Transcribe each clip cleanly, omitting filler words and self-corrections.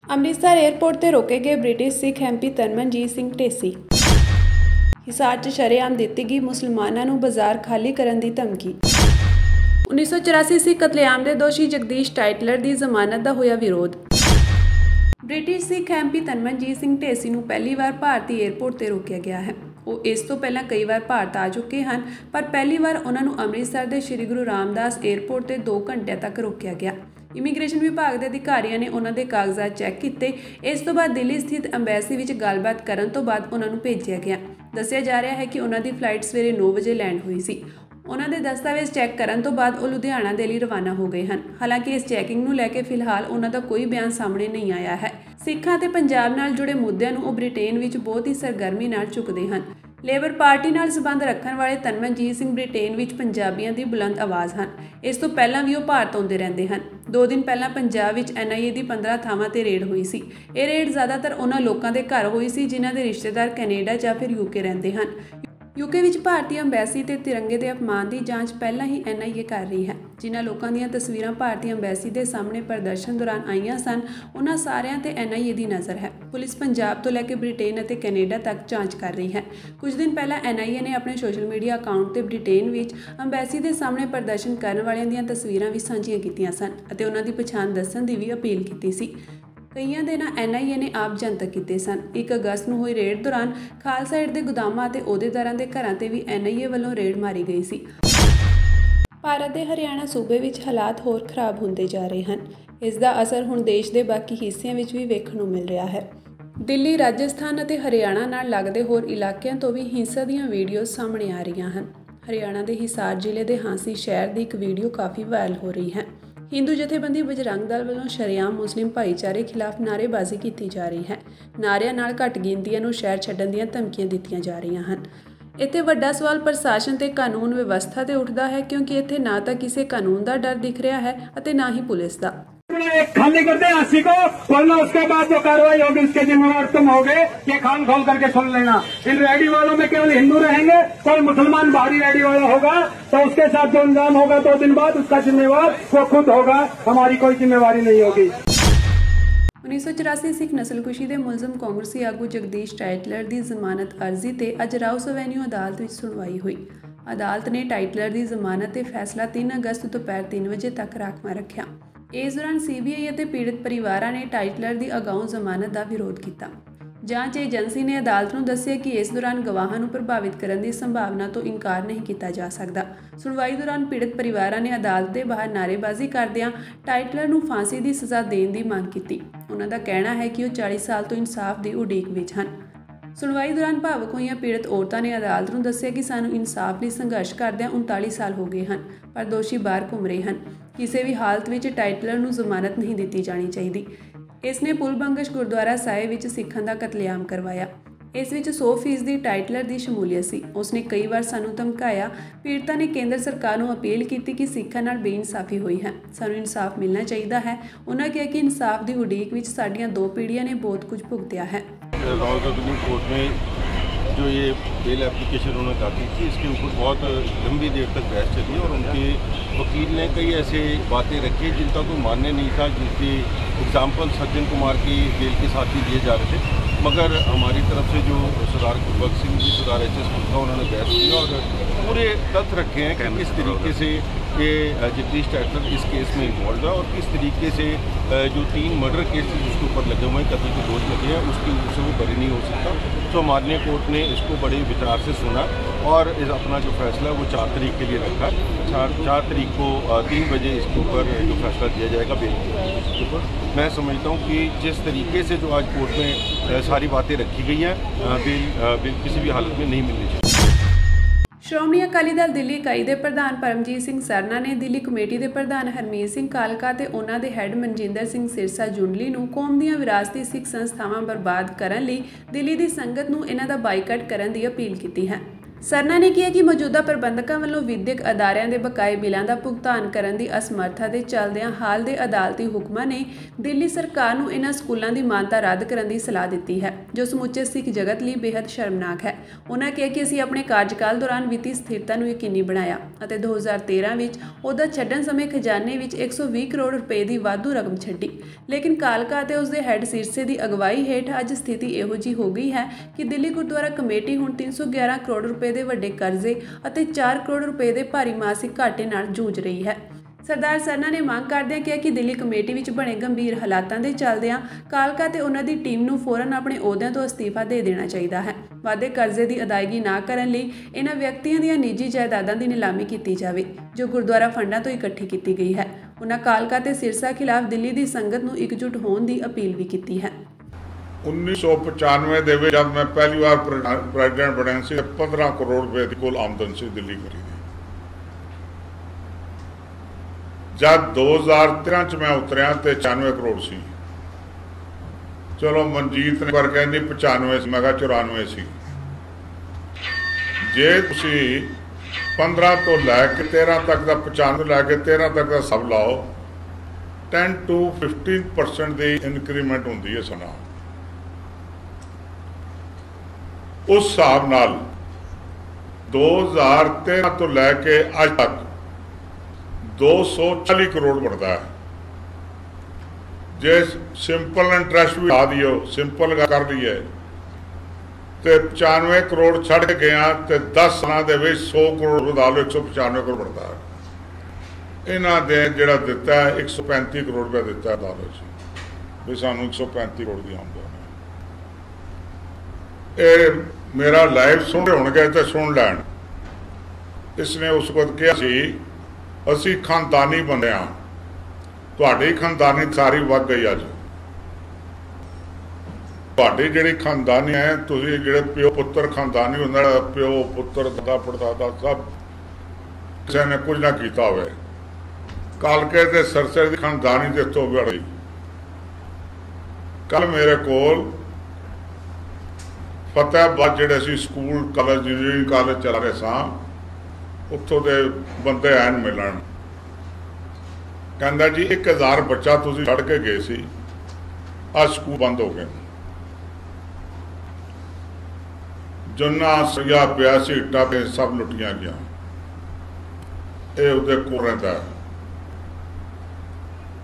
Amritsar airport ਤੇ ਰੋਕੇ ਗਏ ਬ੍ਰਿਟਿਸ਼ ਸਿੱਖ ਐਮਪੀ ਤਰਨਮਨਜੀਤ ਸਿੰਘ ਢੇਸੀ। ਹਿਸਾਰ 'ਚ ਸ਼ਰੇਆਮ ਦਿੱਤੀ ਗਈ ਮੁਸਲਮਾਨਾਂ ਨੂੰ ਬਾਜ਼ਾਰ ਖਾਲੀ ਕਰਨ ਦੀ ਧਮਕੀ। 1984 ਸਿੱਖ ਕਤਲੇਆਮ ਦੇ ਦੋਸ਼ੀ ਜਗਦੀਸ਼ ਟਾਈਟਲਰ ਦੀ ਜ਼ਮਾਨਤ ਦਾ ਹੋਇਆ ਵਿਰੋਧ। ਬ੍ਰਿਟਿਸ਼ ਸਿੱਖ ਐਮਪੀ ਤਰਨਮਨਜੀਤ ਸਿੰਘ ਢੇਸੀ ਨੂੰ ਪਹਿਲੀ ਵਾਰ ਭਾਰਤੀ ਏਅਰਪੋਰਟ ਤੇ ਰੋਕਿਆ ਗਿਆ ਹੈ। ਉਹ ਇਸ ਤੋਂ ਪਹਿਲਾਂ ਕਈ ਵਾਰ ਭਾਰਤ ਆ ਚੁੱਕੇ ਹਨ, ਪਰ ਪਹਿਲੀ ਵਾਰ ਉਹਨਾਂ ਨੂੰ ਅੰਮ੍ਰਿਤਸਰ ਦੇ ਸ਼੍ਰੀ ਗੁਰੂ ਰਾਮਦਾਸ ਏਅਰਪੋਰਟ ਤੇ 2 ਘੰਟਿਆਂ ਤੱਕ ਰੋਕਿਆ ਗਿਆ। ਇਮੀਗ੍ਰੇਸ਼ਨ ਵਿਭਾਗ ਦੇ ਅਧਿਕਾਰੀਆਂ ਨੇ ਉਹਨਾਂ ਦੇ ਕਾਗਜ਼ਾਤ ਚੈੱਕ ਕੀਤੇ। ਇਸ ਤੋਂ ਬਾਅਦ ਦਿੱਲੀ ਸਥਿਤ ਅੰਬੈਸੀ ਵਿੱਚ ਗੱਲਬਾਤ ਕਰਨ ਤੋਂ ਬਾਅਦ ਉਹਨਾਂ ਨੂੰ ਭੇਜਿਆ ਗਿਆ। ਦੱਸਿਆ ਜਾ ਰਿਹਾ ਹੈ ਕਿ ਉਹਨਾਂ ਦੀ ਫਲਾਈਟ ਸਵੇਰੇ 9 ਵਜੇ ਲੈਂਡ ਹੋਈ ਸੀ। ਉਹਨਾਂ ਦੇ ਦਸਤਾਵੇਜ਼ ਚੈੱਕ ਕਰਨ ਤੋਂ ਬਾਅਦ ਉਹ ਲੁਧਿਆਣਾ ਦੇ ਲਈ ਰਵਾਨਾ ਹੋ ਗਏ ਹਨ। ਹਾਲਾਂਕਿ ਇਸ ਚੈਕਿੰਗ ਨੂੰ ਲੈ ਕੇ ਫਿਲਹਾਲ ਉਹਨਾਂ ਦਾ ਕੋਈ ਬਿਆਨ ਸਾਹਮਣੇ ਨਹੀਂ ਆਇਆ ਹੈ। ਸਿੱਖਾਂ ਤੇ ਪੰਜਾਬ ਨਾਲ ਜੁੜੇ ਮੁੱਦਿਆਂ ਨੂੰ ਉਹ ਬ੍ਰਿਟੇਨ ਵਿੱਚ ਬਹੁਤ ਹੀ ਸਰਗਰਮੀ ਨਾਲ ਚੁੱਕਦੇ ਹਨ। ਲੇਬਰ ਪਾਰਟੀ ਨਾਲ ਸੰਬੰਧ ਰੱਖਣ ਵਾਲੇ ਤਰਨਮਨਜੀਤ ਸਿੰਘ ਬ੍ਰਿਟੇਨ ਵਿੱਚ ਪੰਜਾਬੀਆਂ ਦੀ ਬੁਲੰਦ ਆਵਾਜ਼ ਹਨ। ਇਸ ਤੋਂ ਪਹਿਲਾਂ ਵੀ ਉਹ ਭਾਰਤ ਆਉਂਦੇ ਰਹਿੰਦੇ ਹਨ। 2 ਦਿਨ ਪਹਿਲਾਂ ਪੰਜਾਬ ਵਿੱਚ NIA ਦੀ 15 ਥਾਵਾਂ ਤੇ ਰੇਡ ਹੋਈ ਸੀ। ਇਹ ਰੇਡ ਜ਼ਿਆਦਾਤਰ ਉਹਨਾਂ ਲੋਕਾਂ ਦੇ ਘਰ ਹੋਈ ਸੀ ਜਿਨ੍ਹਾਂ ਦੇ ਰਿਸ਼ਤੇਦਾਰ ਕੈਨੇਡਾ ਜਾਂ ਫਿਰ UK ਰਹਿੰਦੇ ਹਨ। UK ਵਿੱਚ ਭਾਰਤੀ ਅੰਬੈਸੀ ਤੇ ਤਿਰੰਗੇ ਦੇ ਅਪਮਾਨ ਦੀ ਜਾਂਚ ਪਹਿਲਾਂ ਹੀ NIA ਕਰ ਰਹੀ ਹੈ। ਜਿਨ੍ਹਾਂ ਲੋਕਾਂ ਦੀਆਂ ਤਸਵੀਰਾਂ ਭਾਰਤੀ ਅੰਬੈਸੀ ਦੇ ਸਾਹਮਣੇ ਪ੍ਰਦਰਸ਼ਨ ਦੌਰਾਨ ਆਈਆਂ ਸਨ, ਉਹਨਾਂ ਸਾਰਿਆਂ ਤੇ NIA ਦੀ ਨਜ਼ਰ ਹੈ। ਪੁਲਿਸ ਪੰਜਾਬ ਤੋਂ ਲੈ ਕੇ ਬ੍ਰਿਟੇਨ ਅਤੇ ਕੈਨੇਡਾ ਤੱਕ ਜਾਂਚ ਕਰ ਰਹੀ ਹੈ। ਕੁਝ ਦਿਨ ਪਹਿਲਾਂ NIA ਨੇ ਆਪਣੇ ਸੋਸ਼ਲ ਮੀਡੀਆ ਅਕਾਊਂਟ ਤੇ ਬ੍ਰਿਟੇਨ ਵਿੱਚ ਅੰਬੈਸੀ ਦੇ ਸਾਹਮਣੇ ਪ੍ਰਦਰਸ਼ਨ ਕਰਨ ਵਾਲਿਆਂ ਦੀਆਂ ਤਸਵੀਰਾਂ ਵੀ ਸਾਂਝੀਆਂ ਕੀਤੀਆਂ ਸਨ ਅਤੇ ਉਹਨਾਂ ਦੀ ਪਛਾਣ ਦੱਸਣ ਦੀ ਵੀ ਅਪੀਲ ਕੀਤੀ ਸੀ। ਕਈਆਂ ਦੇ ਨਾਂ NIA ਨੇ ਆਪ ਜਨਤਕ ਕੀਤੇ ਸਨ। 1 ਅਗਸਤ ਨੂੰ ਹੋਈ ਰੇਡ ਦੌਰਾਨ ਖਾਲਸਾ ਏਡ ਦੇ ਗੁਦਾਮਾਂ ਅਤੇ ਅਹੁਦੇਦਾਰਾਂ ਦੇ ਘਰਾਂ ਤੇ ਵੀ NIA ਵੱਲੋਂ ਰੇਡ ਮਾਰੀ ਗਈ ਸੀ। ਭਾਰਤ ਦੇ ਹਰਿਆਣਾ ਸੂਬੇ ਵਿੱਚ ਹਾਲਾਤ ਹੋਰ ਖਰਾਬ ਹੁੰਦੇ ਜਾ ਰਹੇ ਹਨ। ਇਸ ਦਾ ਅਸਰ ਹੁਣ ਦੇਸ਼ ਦੇ ਬਾਕੀ ਹਿੱਸਿਆਂ ਵਿੱਚ ਵੀ ਵੇਖਣ ਨੂੰ ਮਿਲ ਰਿਹਾ ਹੈ। ਦਿੱਲੀ, ਰਾਜਸਥਾਨ ਅਤੇ ਹਰਿਆਣਾ ਨਾਲ ਲੱਗਦੇ ਹੋਰ ਇਲਾਕਿਆਂ ਤੋਂ ਵੀ ਹਿੰਸਾ ਦੀਆਂ ਵੀਡੀਓਜ਼ ਸਾਹਮਣੇ ਆ ਰਹੀਆਂ ਹਨ। ਹਰਿਆਣਾ ਦੇ ਹਿਸਾਰ ਜ਼ਿਲ੍ਹੇ ਦੇ ਹਾਂਸੀ ਸ਼ਹਿਰ ਦੀ ਇੱਕ ਵੀਡੀਓ ਕਾਫੀ ਵਾਇਰਲ ਹੋ ਰਹੀ ਹੈ। ਹਿੰਦੂ ਜਥੇਬੰਦੀ ਬਜਰੰਗ ਦਲ ਵੱਲੋਂ ਸ਼ਰੇਆਮ ਮੁਸਲਿਮ ਭਾਈਚਾਰੇ ਖਿਲਾਫ ਨਾਅਰੇਬਾਜ਼ੀ ਕੀਤੀ ਜਾ ਰਹੀ ਹੈ। ਨਾਅਰਿਆਂ ਨਾਲ ਘੱਟ ਗਿਣਤੀਆਂ ਨੂੰ ਸ਼ਹਿਰ ਛੱਡਣ ਦੀਆਂ ਧਮਕੀਆਂ ਦਿੱਤੀਆਂ ਜਾ ਰਹੀਆਂ ਹਨ। ਇੱਥੇ ਵੱਡਾ ਸਵਾਲ ਪ੍ਰਸ਼ਾਸਨ ਤੇ ਕਾਨੂੰਨ ਵਿਵਸਥਾ ਤੇ ਉੱਠਦਾ ਹੈ, ਕਿਉਂਕਿ ਇੱਥੇ ਨਾ ਤਾਂ ਕਿਸੇ ਕਾਨੂੰਨ ਦਾ ਡਰ ਦਿਖ ਰਿਹਾ ਹੈ ਅਤੇ ਨਾ ਹੀ ਪੁਲਿਸ ਦਾ। खाली करते हैं अस्सी को खोलना, उसके बाद जो कार्रवाई होगी उसके जिम्मेवार तुम होगे। ये खान खोल करके सुन लेना। इन रेडी वालों में केवल हिंदू रहेंगे, कोई मुसलमान बाहरी रेडी वाला होगा तो उसके साथ जो इंजाम होगा 2 दिन बाद उसका जिम्मेवार वो खुद होगा, हमारी कोई जिम्मेवारी नहीं होगी। 1984 ਸਿੱਖ ਨਸਲਕੁਸ਼ੀ ਦੇ ਮੁਲਜ਼ਮ ਕਾਂਗਰਸੀ ਆਗੂ ਜਗਦੀਸ਼ ਟਾਈਟਲਰ ਦੀ ਜ਼ਮਾਨਤ ਅਰਜ਼ੀ ਤੇ ਅੱਜ ਰਾਉਸ ਐਵੇਨਿਊ ਅਦਾਲਤ ਵਿੱਚ ਸੁਣਵਾਈ ਹੋਈ। ਅਦਾਲਤ ਨੇ ਟਾਈਟਲਰ ਦੀ ਜ਼ਮਾਨਤ ਤੇ ਫੈਸਲਾ 3 ਅਗਸਤ ਦੁਪਹਿਰ 3 ਵਜੇ ਤੱਕ ਰਾਖਵਾਂ ਰੱਖਿਆ। ਇਸ ਦੌਰਾਨ CBI ਅਤੇ ਪੀੜਤ ਪਰਿਵਾਰਾਂ ਨੇ ਟਾਈਟਲਰ ਦੀ ਅਗਾਊਂ ਜ਼ਮਾਨਤ ਦਾ ਵਿਰੋਧ ਕੀਤਾ। ਜਾਂਚ ਏਜੰਸੀ ਨੇ ਅਦਾਲਤ ਨੂੰ ਦੱਸਿਆ ਕਿ ਇਸ ਦੌਰਾਨ ਗਵਾਹਾਂ ਨੂੰ ਪ੍ਰਭਾਵਿਤ ਕਰਨ ਦੀ ਸੰਭਾਵਨਾ ਤੋਂ ਇਨਕਾਰ ਨਹੀਂ ਕੀਤਾ ਜਾ ਸਕਦਾ। ਸੁਣਵਾਈ ਦੌਰਾਨ ਪੀੜਤ ਪਰਿਵਾਰਾਂ ਨੇ ਅਦਾਲਤ ਦੇ ਬਾਹਰ ਨਾਅਰੇਬਾਜ਼ੀ ਕਰਦਿਆਂ ਟਾਈਟਲਰ ਨੂੰ ਫਾਂਸੀ ਦੀ ਸਜ਼ਾ ਦੇਣ ਦੀ ਮੰਗ ਕੀਤੀ। ਉਹਨਾਂ ਦਾ ਕਹਿਣਾ ਹੈ ਕਿ ਉਹ 40 ਸਾਲ ਤੋਂ ਇਨਸਾਫ ਦੀ ਉਡੀਕ ਵਿੱਚ ਹਨ। ਸੁਣਵਾਈ ਦੌਰਾਨ ਭਾਵੁਕ ਹੋਈਆਂ ਪੀੜਤ ਔਰਤਾਂ ਨੇ ਅਦਾਲਤ ਨੂੰ ਦੱਸਿਆ ਕਿ ਸਾਨੂੰ ਇਨਸਾਫ ਲਈ ਸੰਘਰਸ਼ ਕਰਦਿਆਂ 39 ਸਾਲ ਹੋ ਗਏ ਹਨ, ਪਰ ਦੋਸ਼ੀ ਬਾਹਰ ਘੁੰਮ ਰਹੇ ਹਨ। ਕਿਸੇ ਵੀ ਹਾਲਤ ਵਿੱਚ ਟਾਈਟਲਰ ਨੂੰ ਜ਼ਮਾਨਤ ਨਹੀਂ ਦਿੱਤੀ ਜਾਣੀ ਚਾਹੀਦੀ। ਇਸ ਨੇ ਪੁਲਬੰਗਸ਼ ਗੁਰਦੁਆਰਾ ਸਾਹਿਬ ਵਿੱਚ ਸਿੱਖਾਂ ਦਾ ਕਤਲੇਆਮ ਕਰਵਾਇਆ। ਇਸ ਵਿੱਚ 100% ਟਾਈਟਲਰ ਦੀ ਸ਼ਮੂਲੀਅਤ ਸੀ। ਉਸਨੇ ਕਈ ਵਾਰ ਸਾਨੂੰ ਧਮਕਾਇਆ। ਪੀੜਤਾਂ ਨੇ ਕੇਂਦਰ ਸਰਕਾਰ ਨੂੰ ਅਪੀਲ ਕੀਤੀ ਕਿ ਸਿੱਖਾਂ ਨਾਲ ਬੇਇਨਸਾਫੀ ਹੋਈ ਹੈ, ਸਾਨੂੰ ਇਨਸਾਫ ਮਿਲਣਾ ਚਾਹੀਦਾ ਹੈ। ਉਹਨਾਂ ਕਿਹਾ ਕਿ ਇਨਸਾਫ ਦੀ ਉਡੀਕ ਵਿੱਚ ਸਾਡੀਆਂ 2 ਪੀੜ੍ਹੀਆਂ ਨੇ ਬਹੁਤ ਕੁਝ ਭੁਗਤਿਆ ਹੈ। कोर्ट में जो ये बेल एप्लीकेशन उन्होंने दाखिल की, इसके ऊपर बहुत लंबी देर तक बहस चली और उनके वकील ने कई ऐसे बातें रखी जिनका कोई मान्य नहीं था, जिनकी एग्जाम्पल सज्जन कुमार की बेल के साथ ही दिए जा रहे थे। मगर हमारी तरफ से जो सरदार गुरबख्श सिंह जी, सरदार HS गुप्ता, उन्होंने बहस की और पूरे तथ्य रखे हैं कि किस तरीके से ये जगदीश टाइटलर इस केस में इन्वॉल्व है और किस तरीके से जो 3 मर्डर केसेस उसके ऊपर लगे हुए हैं, कत्ल के दोष लगे हैं, उसके ऊपर से वो बरी नहीं हो सकता। तो माननीय कोर्ट ने इसको बड़े विचार से सुना और अपना जो फैसला है वो 4 तारीख के लिए रखा। 4 तारीख को 3 बजे इसके ऊपर जो फैसला दिया जाएगा बेल के ऊपर। मैं समझता हूँ कि जिस तरीके से जो आज कोर्ट में सारी बातें रखी गई हैं, बेल किसी भी हालत में नहीं मिलनी चाहिए। ਸ਼੍ਰੋਮਣੀ ਅਕਾਲੀ ਦਲ ਦਿੱਲੀ ਇਕਾਈ ਦੇ ਪ੍ਰਧਾਨ ਪਰਮਜੀਤ ਸਿੰਘ ਸਰਨਾ ਨੇ ਦਿੱਲੀ ਕਮੇਟੀ ਦੇ ਪ੍ਰਧਾਨ ਹਰਮੀਤ ਸਿੰਘ ਕਾਲਕਾ ਤੇ ਉਹਨਾਂ ਦੇ ਹੈੱਡ ਮਨਜਿੰਦਰ ਸਿੰਘ ਸਿਰਸਾ ਜੁੰਡਲੀ ਨੂੰ ਕੌਮ ਦੀਆਂ ਵਿਰਾਸਤੀ ਸਿੱਖ ਸੰਸਥਾਵਾਂ ਬਰਬਾਦ ਕਰਨ ਲਈ ਦਿੱਲੀ ਦੀ ਸੰਗਤ ਨੂੰ ਇਹਨਾਂ ਦਾ ਬਾਈਕਾਟ ਕਰਨ ਦੀ ਅਪੀਲ ਕੀਤੀ ਹੈ। ਸਰਨਾ ਨੇ ਕਿਹਾ ਕਿ ਮੌਜੂਦਾ ਪ੍ਰਬੰਧਕਾਂ ਵੱਲੋਂ ਵਿਦਿਅਕ ਅਦਾਰਿਆਂ ਦੇ ਬਕਾਏ ਬਿੱਲਾਂ ਦਾ ਭੁਗਤਾਨ ਕਰਨ ਦੀ ਅਸਮਰੱਥਾ ਦੇ ਚੱਲਦਿਆਂ ਹਾਲ ਦੇ ਅਦਾਲਤੀ ਹੁਕਮਾਂ ਨੇ ਦਿੱਲੀ ਸਰਕਾਰ ਨੂੰ ਇਹਨਾਂ ਸਕੂਲਾਂ ਦੀ ਮਾਨਤਾ ਰੱਦ ਕਰਨ ਦੀ ਸਲਾਹ ਦਿੱਤੀ ਹੈ, ਜੋ ਸਮੁੱਚੇ ਸਿੱਖ ਜਗਤ ਲਈ ਬੇहद ਸ਼ਰਮਨਾਕ ਹੈ। ਉਹਨਾਂ ਕਿਹਾ ਕਿ ਅਸੀਂ ਆਪਣੇ ਕਾਰਜਕਾਲ ਦੌਰਾਨ ਵਿੱਤੀ ਸਥਿਰਤਾ ਨੂੰ ਯਕੀਨੀ ਬਣਾਇਆ ਅਤੇ 2013 ਵਿੱਚ ਅਹੁਦਾ ਛੱਡਣ ਸਮੇਂ ਖਜ਼ਾਨੇ ਵਿੱਚ 120 ਕਰੋੜ ਰੁਪਏ ਦੀ ਵਾਧੂ ਰਕਮ ਛੱਡੀ, ਲੇਕਿਨ ਕਾਲਕਾ ਅਤੇ ਉਸ ਦੇ ਹੈੱਡ ਸਿਰਸੇ ਦੀ ਅਗਵਾਈ ਹੇਠ ਅੱਜ ਸਥਿਤੀ ਇਹੋ ਜਿਹੀ ਹੋ ਗਈ ਹੈ ਕਿ ਦਿੱਲੀ ਗੁਰਦੁਆਰਾ ਕਮੇਟੀ ਹੁਣ 311 ਕਰੋੜ ਰੁਪਏ ਦੇ ਵੱਡੇ ਕਰਜ਼ੇ ਅਤੇ 4 ਕਰੋੜ ਰੁਪਏ ਦੇ ਭਾਰੀ ਮਾਸਿਕ ਘਾਟੇ ਨਾਲ ਜੂਝ ਰਹੀ ਹੈ। ਸਰਦਾਰ ਸਰਨਾ ਨੇ ਮੰਗ ਕਰਦਿਆਂ ਕਿਹਾ ਕਿ ਦਿੱਲੀ ਕਮੇਟੀ ਵਿੱਚ ਬਣੇ ਗੰਭੀਰ ਹਾਲਾਤਾਂ ਦੇ ਚੱਲਦਿਆਂ ਕਾਲਕਾ ਤੇ ਉਹਨਾਂ ਦੀ ਟੀਮ ਨੂੰ ਫੌਰਨ ਆਪਣੇ ਅਹੁਦਿਆਂ ਤੋਂ ਅਸਤੀਫਾ ਦੇ ਦੇਣਾ ਚਾਹੀਦਾ ਹੈ। ਵਾਧੇ ਕਰਜ਼ੇ ਦੀ ਅਦਾਇਗੀ ਨਾ ਕਰਨ ਲਈ ਇਹਨਾਂ ਵਿਅਕਤੀਆਂ ਦੀਆਂ ਨਿੱਜੀ ਜਾਇਦਾਦਾਂ ਦੀ ਨਿਲਾਮੀ ਕੀਤੀ ਜਾਵੇ, ਜੋ ਗੁਰਦੁਆਰਾ ਫੰਡਾਂ ਤੋਂ ਇਕੱਠੀ ਕੀਤੀ ਗਈ ਹੈ। ਉਹਨਾਂ ਕਾਲਕਾ ਤੇ ਸਿਰਸਾ ਖਿਲਾਫ ਦਿੱਲੀ ਦੀ ਸੰਗਤ ਨੂੰ ਇਕਜੁੱਟ ਹੋਣ ਦੀ ਅਪੀਲ ਵੀ ਕੀਤੀ ਹੈ। 1995 ਦੇ ਵਿੱਚ ਜਦ ਮੈਂ ਪਹਿਲੀ ਵਾਰ ਪ੍ਰੈਜ਼ੀਡੈਂਟ ਬਣਿਆ ਸੀ 15 ਕਰੋੜ ਰੁਪਏ ਦੀ ਕੁੱਲ ਆਮਦਨ ਸੀ ਦਿੱਲੀ ਕਮੇਟੀ ਦੀ। ਜਦ 2013 ਚ ਮੈਂ ਉਤਰਿਆ ਤੇ 96 ਕਰੋੜ ਸੀ। ਚਲੋ ਮਨਜੀਤ ਨੇ ਪਰ ਕਹਿੰਦੀ 95 ਸੀ, ਮੈਂ ਕਿਹਾ 94 ਸੀ। ਜੇ ਤੁਸੀਂ 15 ਤੋਂ ਲੈ ਕੇ 13 ਤੱਕ ਦਾ 95 ਲੈ ਕੇ 13 ਤੱਕ ਦਾ ਸਭ ਲਾਓ 10 to 15% ਦੀ ਇਨਕਰੀਮੈਂਟ ਹੁੰਦੀ ਹੈ ਸਨਾ। उस हिसाब नाल 2013 तो लैके अज तक 240 करोड़ बढ़ता है। जे सिंपल इंटरेस्ट भी ला दियो, सिंपल कर लीए तो 95 करोड़ छड़ के गया तो 10 साल के 100 करोड़ बता लो 195 करोड़ बढ़ता है। इन्हों ने जोड़ा दिता है 135 करोड़ रुपया दिता है दालो भी सानू 135 करोड़ की आमदन है। मेरा लाइव सुन रहे होंगे तो सुन लैन। इसने उस वक्त कहा सी असी खानदानी बने हाँ, तुहाडी खानदानी सारी वध गई। अज तुहाडी जिहड़ी खानदानी है तुसीं जिहड़े प्यो पुत्र खानदानी हुंदा प्यो पुत्र दादा पड़दादा सब किसी ने कुछ ना कीता होवे। कालके ते सरसे दी खानदानी ते तो बढ़ गई। कल मेरे कोल फतेहाबाद जिहड़े सी स्कूल कॉलेज इंजीनियरिंग कॉलेज चला रहे सां उत्थों दे बंदे आन मिलन, कहंदा जी 1000 बच्चा तुसीं छड़ के गए सी, आज स्कूल बंद हो गए। जन्ना सरिया पिया सी इट्टा पे सब लुटिया गया। ये उहदे कोल रहिंदा है,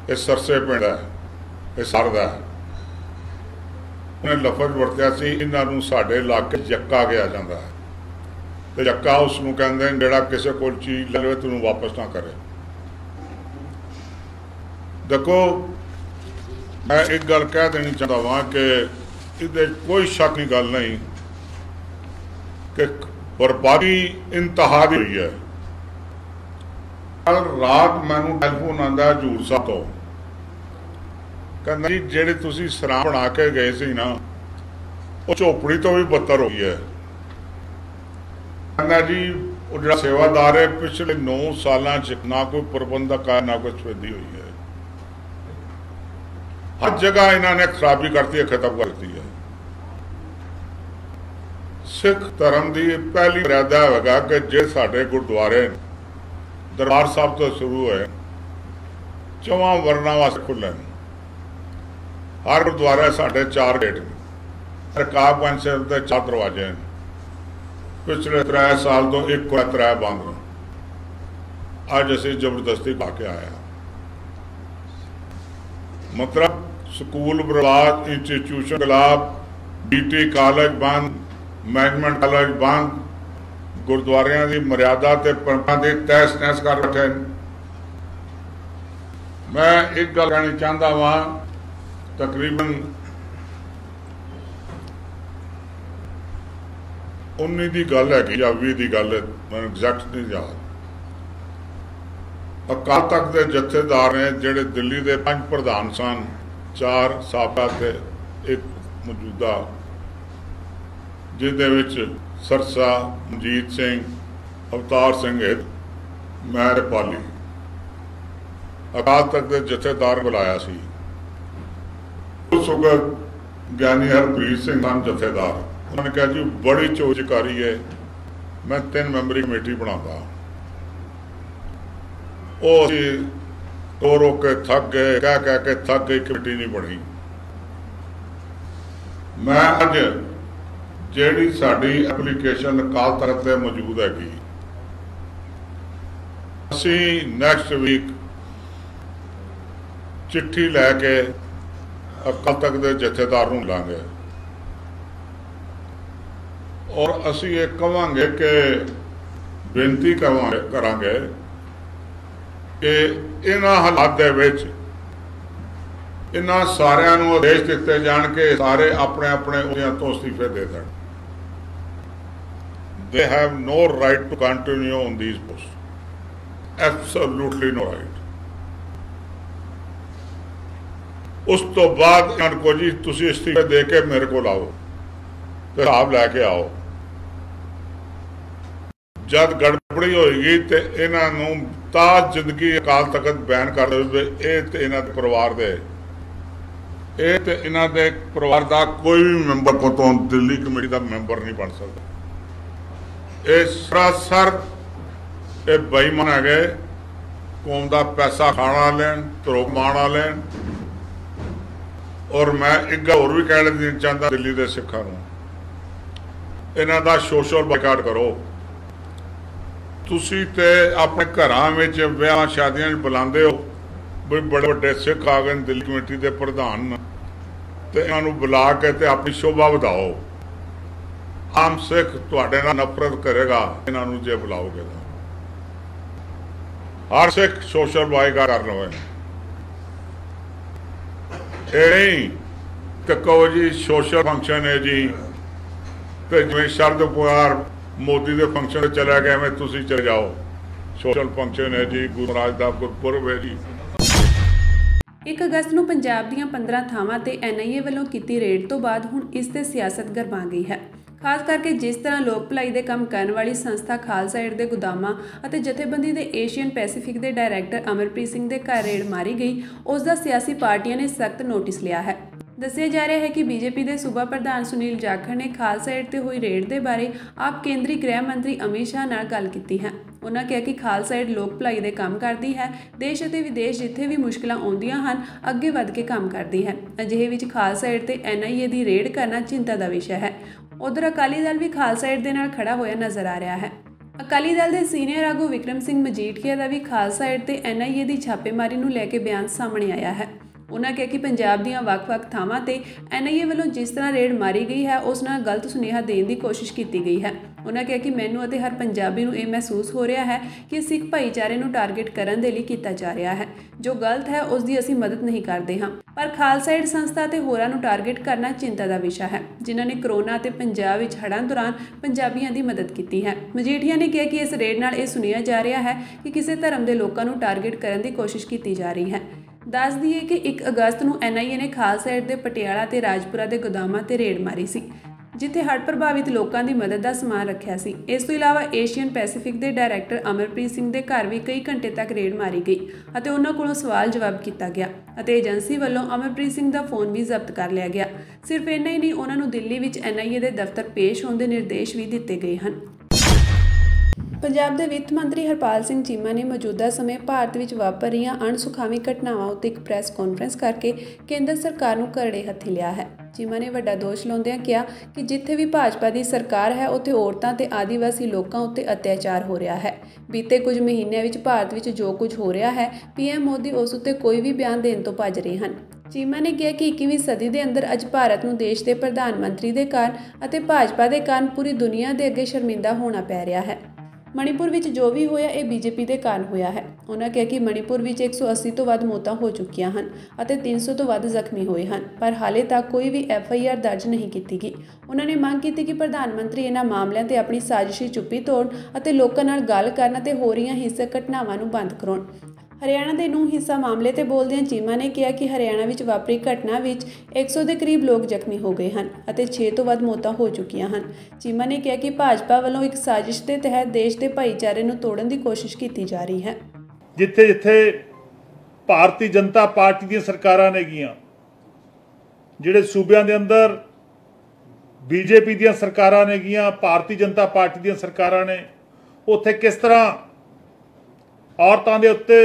ये सरसे पिंड है, ये सरदा है। उन्हें लफज वरत्या सी इन्हों साडे इलाके यक्का गया जाता है तो यक्का उसनूं कहंदे ने जिहड़ा किसी कोल चीज़ ले लवे तैनूं वापस ना करे। देखो मैं एक गल कह देनी चाहता वहाँ कि इहदे कोई शक की गल नहीं कि बर्बादी इंतहा दी हुई है। कल रात मैनूं टैलीफोन आंदा हजूर साहब तो कहना जी जेड़े तुसी सरां बना के गए सी ना वो झोपड़ी तो भी बदतर हो गई है। कहना जी वो जो सेवादार है पिछले 9 सालों ना कोई प्रबंधक आया ना कोई सफेदी हुई है। हर जगह इन्होंने खराबी करती है, खत्म करती है। सिख धर्म की पहली मर्यादा होगा कि जे साडे गुरुद्वारे दरबार साहब तो शुरू है 4 वर्णा वास्ते खुले। हर गुरुद्वारा साढ़े 4 गेट ने, रकाबगंज से 4 दरवाजे हैं। पिछले 3 साल तो 1 को 3 बंद हैं। अज असी जबरदस्ती पा के आया। मतलब स्कूल बर्बाद, इंस्टीट्यूशन खिलाफ, BT कॉलेज बंद, मैनेजमेंट कॉलेज बंद, गुरुद्वारियां की मर्यादा ते परंपरा की तहस नहस कर बैठे। मैं एक गल कहनी चाहता वहाँ तकरीबन 19 की गल है या 20 की गल है, मैं एग्जैक्ट नहीं याद। अकाल तख्त के जथेदार ने जिहड़े दिल्ली के 5 प्रधान सन, 4 साबका ते 1 मौजूदा, जिहदे विच सरसा, मनजीत सिंह, अवतार सिंह, मैं पाली अकाल तख्त के जथेदार बुलाया सी। ज्ञानी हरप्रीत सिंह सन जथेदार। उन्होंने कहा जी बड़ी चोचकारी है, मैं 3 ਮੈਂਬਰੀ कमेटी बनाता। वो रो के थक गए, कह के थक गई, कमेटी नहीं बनी। मैं अज जिहड़ी साडी एप्लीकेशन अकाल तख्त ते मौजूद हैगी, असीं नैक्सट वीक चिट्ठी लैके अकाल तख्त के जथेदार नूं लांगे और असीं ये कहांगे कि बेनती करांगे कि इन्हां हालात दे विच इन्हां सारिआं नूं आदेश दिते जाण के सारे अपने अपने अहुदियां तो इस्तीफे दे देण। They have no right to continue on these posts. Absolutely no right. उस तो बाद इन्हां को जी तुसीं इस्तीफे दे के मेरे को लाओ ते हिसाब लैके आओ। जब गड़बड़ी होएगी तो इन्हां नूं ता जिंदगी अकाल तख्त बैन कर देवे। ये तो इन्हां दे परिवार दे, ये तो इन्हां दे परिवार दा कोई भी मैंबर को तो दिल्ली कमेटी का मैंबर नहीं बन सकता। ये सरासर ये बेईमान है, कौम का पैसा खाना लेन, धरोक माणा लेन। और मैं एक गल होर भी कह देना चाहता दिल्ली के सिखां नूं, इन्हां दा सोशल बाइकाट करो। तुसीं ते अपने घरां विच विआह शादियां बुलांदे हो भी बड़े बड़े सिख आ गए दिल्ली कमेटी के प्रधान, तो इन्हों बुला के ते अपनी शोभा ਵਧਾਓ। आम सिख तुहाडे नाल नफरत करेगा इन्हों जे बुलाओगे तो। हर सिख सोशल बाइकाट कर लवे। ये नहीं कि कहो जी सोशल फंक्शन है जी, तो जिवें शरद पवार मोदी के फंक्शन चला गया मैं तुसीं चले जाओ। सोशल फंक्शन है जी, गुरु महाराज दा गुरपुरब है जी। 1 अगस्त ਨੂੰ ਪੰਜਾਬ ਦੀਆਂ 15 ਥਾਵਾਂ ਤੇ NIA ਵੱਲੋਂ ਕੀਤੀ ਰੇਡ ਤੋਂ ਬਾਅਦ ਹੁਣ ਇਸ ਤੇ ਸਿਆਸਤ ਗਰਮਾ ਗਈ ਹੈ। ਖਾਸ ਕਰਕੇ ਜਿਸ ਤਰ੍ਹਾਂ ਲੋਕ ਭਲਾਈ ਦੇ ਕੰਮ ਕਰਨ ਵਾਲੀ ਸੰਸਥਾ ਖਾਲਸਾ ਏਡ ਦੇ ਗੁਦਾਮਾਂ ਅਤੇ ਜਥੇਬੰਦੀ ਦੇ ਏਸ਼ੀਅਨ ਪੈਸੀਫਿਕ ਦੇ ਡਾਇਰੈਕਟਰ ਅਮਰਪ੍ਰੀਤ ਸਿੰਘ ਦੇ ਘਰ ਰੇਡ ਮਾਰੀ ਗਈ, ਉਸ ਦਾ ਸਿਆਸੀ ਪਾਰਟੀਆਂ ਨੇ ਸਖਤ ਨੋਟਿਸ ਲਿਆ ਹੈ। ਦੱਸਿਆ ਜਾ ਰਿਹਾ ਹੈ ਕਿ ਬੀਜੇਪੀ ਦੇ ਸੂਬਾ ਪ੍ਰਧਾਨ ਸੁਨੀਲ ਜਾਖੜ ਨੇ ਖਾਲਸਾ ਏਡ ਤੇ ਹੋਈ ਰੇਡ ਦੇ ਬਾਰੇ ਆਪ ਕੇਂਦਰੀ ਗ੍ਰਹਿ ਮੰਤਰੀ ਅਮਿਤ ਸ਼ਾਹ ਨਾਲ ਗੱਲ ਕੀਤੀ ਹੈ। ਉਹਨਾਂ ਕਿਹਾ ਕਿ ਖਾਲਸਾ ਏਡ ਲੋਕ ਭਲਾਈ ਦੇ ਕੰਮ ਕਰਦੀ ਹੈ, ਦੇਸ਼ ਅਤੇ ਵਿਦੇਸ਼ ਜਿੱਥੇ ਵੀ ਮੁਸ਼ਕਲਾਂ ਆਉਂਦੀਆਂ ਹਨ ਅੱਗੇ ਵੱਧ ਕੇ ਕੰਮ ਕਰਦੀ ਹੈ। ਅਜਿਹੇ ਵਿੱਚ ਖਾਲਸਾ ਏਡ ਤੇ NIA ਦੀ ਰੇਡ ਕਰਨਾ ਚਿੰਤਾ ਦਾ ਵਿਸ਼ਾ ਹੈ। ਉਧਰ ਅਕਾਲੀ ਦਲ ਵੀ ਖਾਲਸਾ ਏਡ ਦੇ ਨਾਲ ਖੜਾ ਹੋਇਆ ਨਜ਼ਰ ਆ ਰਿਹਾ ਹੈ। ਅਕਾਲੀ ਦਲ ਦੇ ਸੀਨੀਅਰ ਆਗੂ ਵਿਕਰਮ ਸਿੰਘ ਮਜੀਠੀਆ ਦਾ ਵੀ ਖਾਲਸਾ ਏਡ ਤੇ NIA ਦੀ ਛਾਪੇਮਾਰੀ ਨੂੰ ਲੈ ਕੇ ਬਿਆਨ ਸਾਹਮਣੇ ਆਇਆ ਹੈ। ਉਹਨਾਂ ਕਿਹਾ ਕਿ ਪੰਜਾਬ ਦੀਆਂ ਵੱਖ-ਵੱਖ ਥਾਵਾਂ ਤੇ NIA ਵੱਲੋਂ ਜਿਸ ਤਰ੍ਹਾਂ ਰੇਡ ਮਾਰੀ ਗਈ ਹੈ ਉਸ ਨਾਲ ਗਲਤ ਸੁਨੇਹਾ ਦੇਣ ਦੀ ਕੋਸ਼ਿਸ਼ ਕੀਤੀ ਗਈ ਹੈ। ਉਹਨਾਂ ਕਿਹਾ ਕਿ ਮੈਨੂੰ ਅਤੇ ਹਰ ਪੰਜਾਬੀ ਨੂੰ ਇਹ ਮਹਿਸੂਸ ਹੋ ਰਿਹਾ ਹੈ ਕਿ ਸਿੱਖ ਭਾਈਚਾਰੇ ਨੂੰ ਟਾਰਗੇਟ ਕਰਨ ਦੇ ਲਈ ਕੀਤਾ ਜਾ ਰਿਹਾ ਹੈ। ਜੋ ਗਲਤ ਹੈ ਉਸ ਦੀ ਅਸੀਂ ਮਦਦ ਨਹੀਂ ਕਰਦੇ ਹਾਂ, ਪਰ ਖਾਲਸਾ ਏਡ ਸੰਸਥਾ ਤੇ ਹੋਰਾਂ ਨੂੰ ਟਾਰਗੇਟ ਕਰਨਾ ਚਿੰਤਾ ਦਾ ਵਿਸ਼ਾ ਹੈ, ਜਿਨ੍ਹਾਂ ਨੇ ਕਰੋਨਾ ਅਤੇ ਪੰਜਾਬ ਵਿੱਚ ਹੜ੍ਹਾਂ ਦੌਰਾਨ ਪੰਜਾਬੀਆਂ ਦੀ ਮਦਦ ਕੀਤੀ ਹੈ। ਮਜੀਠੀਆ ਨੇ ਕਿਹਾ ਕਿ ਇਸ ਰੇਡ ਨਾਲ ਇਹ ਸੁਣਿਆ ਜਾ ਰਿਹਾ ਹੈ ਕਿ ਕਿਸੇ ਧਰਮ ਦੇ ਲੋਕਾਂ ਨੂੰ ਟਾਰਗੇਟ ਕਰਨ ਦੀ ਕੋਸ਼ਿਸ਼ ਕੀਤੀ ਜਾ ਰਹੀ ਹੈ। ਦੱਸ ਦਈਏ ਕਿ 1 ਅਗਸਤ ਨੂੰ NIA ਨੇ ਖਾਲਸਾ ਏਡ ਦੇ ਪਟਿਆਲਾ ਤੇ ਰਾਜਪੁਰਾ ਦੇ ਗੋਦਾਮਾਂ ਤੇ ਰੇਡ ਮਾਰੀ ਸੀ, ਜਿੱਥੇ ਹੜ੍ਹ ਪ੍ਰਭਾਵਿਤ ਲੋਕਾਂ ਦੀ ਮਦਦ ਦਾ ਸਮਾਨ ਰੱਖਿਆ ਸੀ। ਇਸ ਤੋਂ ਇਲਾਵਾ ਏਸ਼ੀਅਨ ਪੈਸੀਫਿਕ ਦੇ ਡਾਇਰੈਕਟਰ ਅਮਰਪ੍ਰੀਤ ਸਿੰਘ ਦੇ ਘਰ ਵੀ ਕਈ ਘੰਟੇ ਤੱਕ ਰੇਡ ਮਾਰੀ ਗਈ ਅਤੇ ਉਹਨਾਂ ਕੋਲੋਂ ਸਵਾਲ ਜਵਾਬ ਕੀਤਾ ਗਿਆ ਅਤੇ ਏਜੰਸੀ ਵੱਲੋਂ ਅਮਰਪ੍ਰੀਤ ਸਿੰਘ ਦਾ ਫੋਨ ਵੀ ਜ਼ਬਤ ਕਰ ਲਿਆ ਗਿਆ। ਸਿਰਫ ਇੰਨਾ ਹੀ ਨਹੀਂ, ਉਹਨਾਂ ਨੂੰ ਦਿੱਲੀ ਵਿੱਚ NIA ਦੇ ਦਫ਼ਤਰ ਪੇਸ਼ ਹੋਣ ਦੇ ਨਿਰਦੇਸ਼ ਵੀ ਦਿੱਤੇ ਗਏ ਹਨ। ਪੰਜਾਬ ਦੇ ਵਿੱਤ ਮੰਤਰੀ ਹਰਪਾਲ ਸਿੰਘ ਚੀਮਾ ਨੇ ਮੌਜੂਦਾ ਸਮੇਂ ਭਾਰਤ ਵਿੱਚ ਵਾਪਰ ਰਹੀਆਂ ਅਣਸੁਖਾਵੀਂ ਘਟਨਾਵਾਂ ਉੱਤੇ ਇੱਕ ਪ੍ਰੈਸ ਕਾਨਫਰੰਸ ਕਰਕੇ ਕੇਂਦਰ ਸਰਕਾਰ ਨੂੰ ਕਰੜੇ ਹੱਥੀ ਲਿਆ ਹੈ। ਚੀਮਾ ਨੇ ਵੱਡਾ ਦੋਸ਼ ਲਾਉਂਦਿਆਂ ਕਿਹਾ ਕਿ ਜਿੱਥੇ ਵੀ ਭਾਜਪਾ ਦੀ ਸਰਕਾਰ ਹੈ ਉੱਥੇ ਔਰਤਾਂ ਤੇ ਆਦੀਵਾਸੀ ਲੋਕਾਂ ਉੱਤੇ ਅਤਿਆਚਾਰ ਹੋ ਰਿਹਾ ਹੈ। ਬੀਤੇ ਕੁਝ ਮਹੀਨਿਆਂ ਵਿੱਚ ਭਾਰਤ ਵਿੱਚ ਜੋ ਕੁਝ ਹੋ ਰਿਹਾ ਹੈ, PM ਮੋਦੀ ਉਸ ਉੱਤੇ ਕੋਈ ਵੀ ਬਿਆਨ ਦੇਣ ਤੋਂ ਭੱਜ ਰਹੇ ਹਨ। ਚੀਮਾ ਨੇ ਕਿਹਾ ਕਿ 21ਵੀਂ ਸਦੀ ਦੇ ਅੰਦਰ ਅੱਜ ਭਾਰਤ ਨੂੰ ਦੇਸ਼ ਦੇ ਪ੍ਰਧਾਨ ਮੰਤਰੀ ਦੇ ਕਾਰਨ ਅਤੇ ਭਾਜਪਾ ਦੇ ਕਾਰਨ ਪੂਰੀ ਦੁਨੀਆ ਦੇ ਅੱਗੇ ਸ਼ਰਮਿੰਦਾ ਹੋਣਾ ਪੈ ਰਿਹਾ ਹੈ। ਮਣੀਪੁਰ ਵਿੱਚ ਜੋ ਵੀ ਹੋਇਆ ਇਹ BJP ਦੇ ਕਾਰਨ ਹੋਇਆ ਹੈ। ਉਹਨਾਂ ਕਿਹਾ ਕਿ ਮਣੀਪੁਰ ਵਿੱਚ 180 ਤੋਂ ਵੱਧ ਮੌਤਾਂ ਹੋ ਚੁੱਕੀਆਂ ਹਨ ਅਤੇ 300 ਤੋਂ ਵੱਧ ਜ਼ਖਮੀ ਹੋਏ ਹਨ, ਪਰ ਹਾਲੇ ਤੱਕ ਕੋਈ ਵੀ FIR ਦਰਜ ਨਹੀਂ ਕੀਤੀ ਗਈ। ਉਹਨਾਂ ਨੇ ਮੰਗ ਕੀਤੀ ਕਿ ਪ੍ਰਧਾਨ ਮੰਤਰੀ ਇਹਨਾਂ ਮਾਮਲਿਆਂ ਤੇ ਆਪਣੀ ਸਾਜ਼ਿਸ਼ੀ ਚੁੱਪੀ ਤੋੜਨ ਅਤੇ ਲੋਕਾਂ ਨਾਲ ਗੱਲ ਕਰਨ ਅਤੇ ਹੋ ਰਹੀਆਂ ਹਿੰਸਕ ਘਟਨਾਵਾਂ ਨੂੰ ਬੰਦ ਕਰਾਉਣ। ਹਰਿਆਣਾ ਦੇ ਨੂੰ ਹਿੱਸਾ ਮਾਮਲੇ ਤੇ ਬੋਲਦਿਆਂ ਚੀਮਾ ਨੇ ਕਿਹਾ ਕਿ ਹਰਿਆਣਾ ਵਿੱਚ ਵਾਪਰੀ ਘਟਨਾ ਵਿੱਚ 100 ਦੇ ਕਰੀਬ ਲੋਕ ਜ਼ਖਮੀ ਹੋ ਗਏ ਹਨ ਅਤੇ 6 ਤੋਂ ਵੱਧ ਮੌਤਾਂ ਹੋ ਚੁੱਕੀਆਂ ਹਨ। ਚੀਮਾ ਨੇ ਕਿਹਾ ਕਿ ਭਾਜਪਾ ਵੱਲੋਂ ਇੱਕ ਸਾਜ਼ਿਸ਼ ਦੇ ਤਹਿਤ ਦੇਸ਼ ਦੇ ਭਾਈਚਾਰੇ ਨੂੰ ਤੋੜਨ ਦੀ ਕੋਸ਼ਿਸ਼ ਕੀਤੀ ਜਾ ਰਹੀ ਹੈ। ਜਿੱਥੇ ਜਿੱਥੇ ਭਾਰਤੀ ਜਨਤਾ ਪਾਰਟੀ ਦੀਆਂ ਸਰਕਾਰਾਂ ਨੇਗੀਆਂ, ਜਿਹੜੇ ਸੂਬਿਆਂ ਦੇ ਅੰਦਰ बीजेपी ਦੀਆਂ ਸਰਕਾਰਾਂ ਨੇਗੀਆਂ, ਭਾਰਤੀ ਜਨਤਾ ਪਾਰਟੀ ਦੀਆਂ ਸਰਕਾਰਾਂ ਨੇ, ਉੱਥੇ ਕਿਸ ਤਰ੍ਹਾਂ ਔਰਤਾਂ ਦੇ ਉੱਤੇ,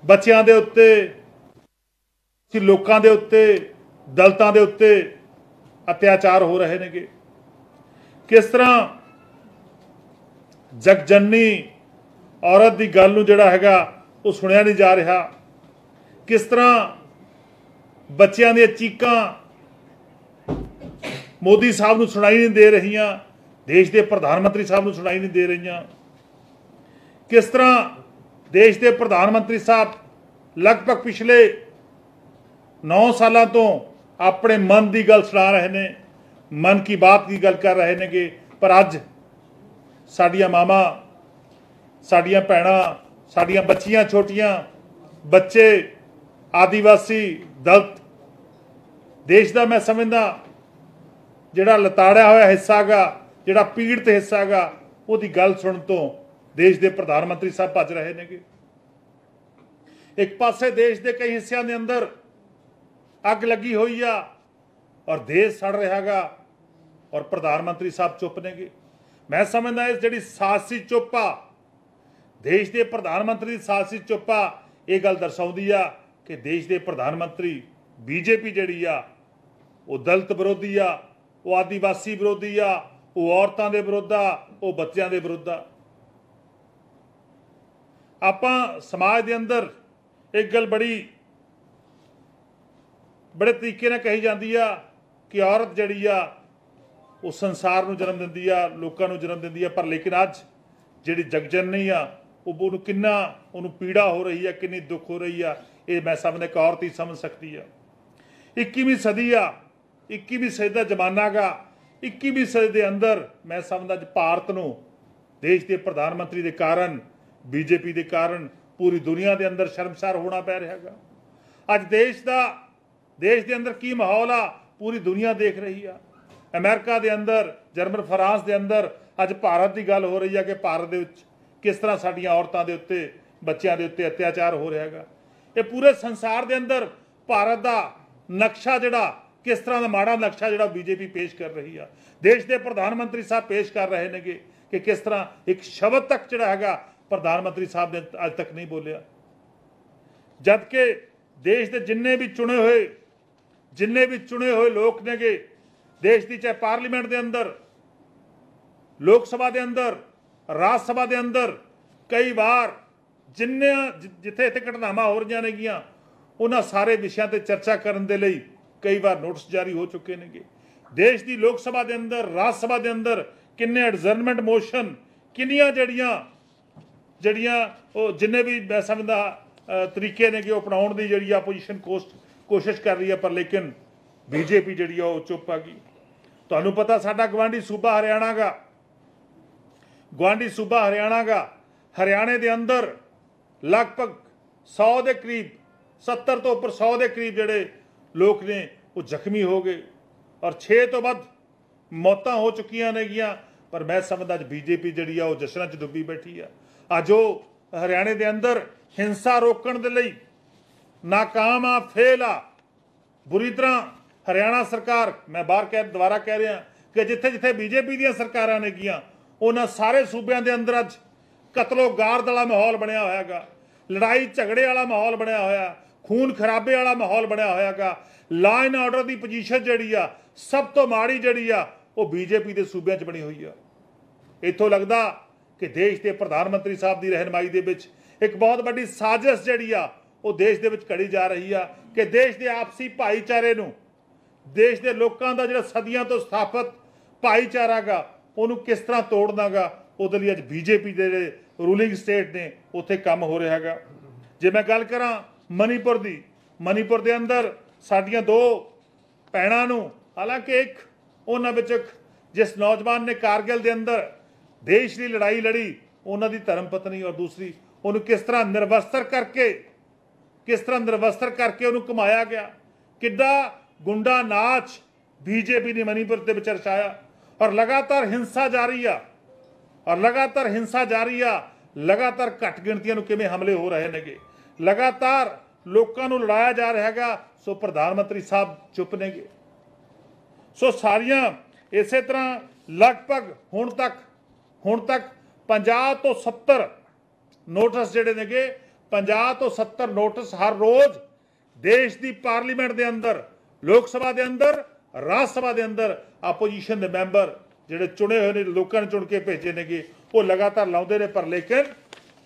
ਬੱਚਿਆਂ ਦੇ ਉੱਤੇ, ਲੋਕਾਂ ਦੇ ਉੱਤੇ, ਦਲਿਤਾਂ ਦੇ ਉੱਤੇ ਅਤਿਆਚਾਰ ਹੋ ਰਹੇ ਨੇਗੇ। किस तरह जगजननी औरत की गल नूं जिहड़ा हैगा वो सुनिया नहीं जा रहा। किस तरह बच्चों दी चीकां मोदी साहब नूं सुनाई नहीं दे रही, देश के प्रधानमंत्री साहब नूं सुनाई नहीं दे रही। किस तरह देश के प्रधानमंत्री साहब लगभग पिछले 9 सालों तो अपने मन की गल सुना रहे हैं, मन की बात की गल कर रहे हैं। पर अज साडियां मावां, साडियां भैणां, साडियां बच्चियां छोटियां, बच्चे, आदिवासी, दलित, देश का मैं समझदा जिहड़ा लताड़िया होया हिस्सा गा, जिहड़ा पीड़ित हिस्सा गा, उहदी गल सुन तो देश के प्रधानमंत्री साहब भज रहे हैं। एक पासे देश के कई हिस्सों के अंदर अग लगी हुई आ और देश सड़ रहा गा और प्रधानमंत्री साहब चुप नेगे। मैं समझदा इस जिहड़ी साहसी चुप आ, देश के प्रधानमंत्री की साहसी चुप आ, ये गल दर्शाउंदी आ कि देश के प्रधानमंत्री बीजेपी जिहड़ी आ वो दलित विरोधी आ, वो आदिवासी विरोधी आ, वो औरतों के विरुद्ध आ, वो बच्चों के विरुद्ध आ। आपां समाज के अंदर एक गल बड़े तरीके नाल कही जाती आ कि औरत जिहड़ी आ वो संसार नूं जन्म दिंदी आ, लोकां नूं जन्म दिंदी आ। पर लेकिन अज जिहड़ी जगजननी आ वो किन्ना उहनूं पीड़ा हो रही है, किन्नी दुख हो रही है, ये मैं समझदा एक औरत ही समझ सकती है। 21वीं सदी आ, 21वीं सदी का जमाना गा। 21वीं सदी के अंदर मैं समझदा भारत नूं देश के प्रधानमंत्री के कारण, बीजेपी के कारण पूरी दुनिया के अंदर शर्मसार होना पै रहा गा। अज देश के अंदर की माहौल आ पूरी दुनिया देख रही है। अमेरिका के अंदर, जर्मन, फ्रांस के अंदर अज भारत की गल हो रही है कि भारत के किस तरह साडियां औरतों के उत्ते, बच्चों के उत्ते अत्याचार हो रहा है। ये पूरे संसार के अंदर भारत का नक्शा जिहड़ा किस तरह का माड़ा नक्शा जिहड़ा बीजेपी पेश कर रही है। देश के प्रधानमंत्री साहब पेश कर रहे हैं कि किस तरह एक शब्द तक जिहड़ा हैगा प्रधानमंत्री साहब ने अज तक नहीं बोलिया। जबकि देश के जिन्ने भी चुने हुए लोग नेगे, देश की चाहे पार्लीमेंट के अंदर, लोक सभा के अंदर, राज सभा के अंदर कई बार जिन्ने जिथे इत्थे घटनावां हो रही नेगियां उन्हां सारे विषयों पर चर्चा करने के लिए कई बार नोटिस जारी हो चुके हैं। देश की लोक सभा के अंदर, राज सभा के अंदर किन्ने एडजर्नमेंट मोशन, किन्नियां जड़ियां जिन्ने भी मैं समझदा तरीके ने कि अपनाउण दी जिहड़ी अपोजिशन कोशिश कर रही है। पर लेकिन बीजेपी जिहड़ी वो चुप आ गई। तुहानूं पता साडा गवांढी सूबा हरियाणा गा, हरियाणे के अंदर लगभग 100 के करीब, 70 तो उपर 100 के करीब जिहड़े लोग ने वो जख्मी हो गए और 6 तो वध मौतां हो चुकियां नेगियां। पर मैं समझदा बीजेपी जिहड़ी आ वो जश्नां च डुब्बी बैठी है। अज वो हरियाणे के अंदर हिंसा रोकण दे लई नाकाम आ, फेल आ। बुरी तरह हरियाणा सरकार, मैं दोबारा कह रहा कि जिथे जिथे बीजेपी दी सरकारां ने गियां उन्हां सारे सूबਿਆਂ के अंदर अज कतलो गार्द वाला माहौल बनया होया गा, लड़ाई झगड़े वाला माहौल बनया होया, खून खराबे वाला माहौल बनया होया गा। लॉ एंड ऑर्डर की पोजीशन जिहड़ी आ सब तो माड़ी जिहड़ी आ वो बीजेपी के सूबਿਆਂ 'ਚ बनी हुई आ। इत्थों लगदा कि देश के प्रधानमंत्री साहब की रहनुमाई दे विच एक बहुत बड़ी साजिश जिहड़ी आ वो देश दे विच घड़ी जा रही आ कि देश के आपसी भाईचारे नूं, देश के लोगों का जिहड़ा सदियां तो स्थापित भाईचारा गा उहनूं किस तरह तोड़ना गा, उहदे लई अज बीजेपी दे रूलिंग स्टेट ने उत्थे काम हो रहा है। जे मैं गल करां मणिपुर दी, मणिपुर के अंदर साडियां 2 भैणां नूं, हालांकि एक उन्हां विच जिस नौजवान ने कारगिल के अंदर देश की लड़ाई लड़ी उन्हां दी धर्म पत्नी और दूसरी उन्होंने किस तरह निर्वस्त्र करके उन्होंने घुमाया गया। किड्डा गुंडा नाच बीजेपी ने मणिपुर के विच रचाया और लगातार हिंसा जारी आ, लगातार घट गिणतियां किवें हमले हो रहे नेगे, लगातार लोगों को लड़ाया जा रहा है। सो प्रधानमंत्री साहब चुप नेगे। सो सारियां इस तरह लगभग हुण तक 50 तो 70 नोटिस जिहड़े नेगे 50 तो 70 नोटिस हर रोज़ देश की पार्लीमेंट के अंदर, लोक सभा के अंदर, राज सभा के अंदर आपोजिशन के मैंबर जिहड़े चुने हुए ने, लोगों ने चुन के भेजे नेगे, वो लगातार लाउंदे ने, पर लेकिन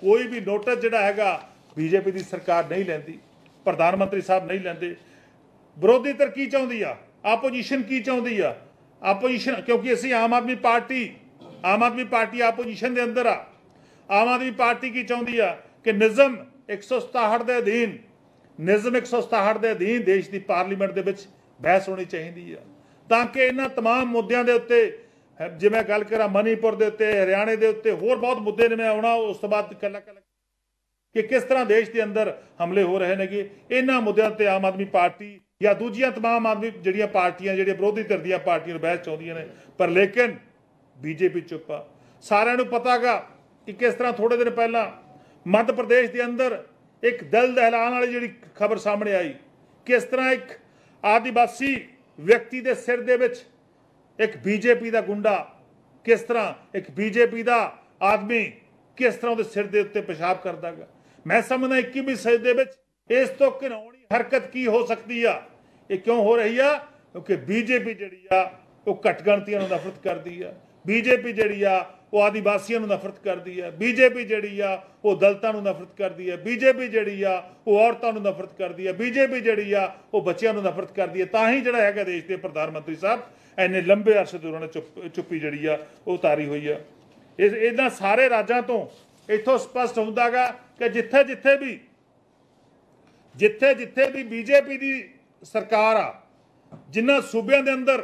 कोई भी नोटिस जिहड़ा हैगा बीजेपी की सरकार नहीं लैंदी, प्रधानमंत्री साहब नहीं लैंदे। विरोधी धਿਰ की चाहुंदी आ, आपोजिशन की चाहुंदी आ, आपोजिशन क्योंकि असीं आम आदमी पार्टी आपोजिशन के अंदर आ। आम आदमी पार्टी की चाहुंदी आ कि निज़म 167 के अधीन देश की पार्लीमेंट के बहस होनी चाहिए ताकि इन्हां तमाम मुद्दों के उत्ते, जिवें गल करा मणिपुर के उत्ते, हरियाणे के उत्ते, होर बहुत मुद्दे ने, मैं आउणा उस तो बाद कला कि किस तरह देश के अंदर हमले हो रहे हैं। इन्हां मुद्दों ते आम आदमी पार्टी या दूजियां तमाम आदमी जिहड़ियां पार्टियां जिहड़ियां विरोधी धਿਰ ਦੀਆਂ पार्टियां बहस चाहुंदियां ने, पर लेकिन बीजेपी चुप आ। सारिਆਂ ਨੂੰ पता गा कि किस तरह थोड़े दिन पहला मध्य प्रदेश के अंदर एक दिल दहलाने वाली जिहड़ी खबर सामने आई, किस तरह एक आदिवासी व्यक्ति के सिर दे विच एक बीजेपी का गुंडा, किस तरह एक बीजेपी का आदमी किस तरह उसके सिर के उत्ते पेशाब करता गा। मैं समझदा 21वीं सदी के इस तो घिनौनी हरकत की हो सकती है। ये क्यों हो रही है? क्योंकि बीजेपी जिहड़ी आ वो घटगणतियां नूं नफरत करती है, बीजेपी जिहड़ी आ वो आदिवासियों नूं नफरत करती है, बीजेपी जिहड़ी आ वो दलितां नूं नफरत करती है, बीजेपी जिहड़ी आ वो औरतां नूं नफरत करती है, बीजेपी जिहड़ी आ वो बच्चियां नूं नफरत करती है। तां ही जिहड़ा हैगा देश के प्रधानमंत्री साहब इन्ने लंबे अरसे तो उन्होंने चुप्पी जिहड़ी आ वो उतारी हुई है। इन्हां सारे राज्यां तो इत्थों स्पष्ट हुंदा गा कि जिथे जिथे भी बीजेपी की सरकार आ, जिन्हां सूबियां दे अंदर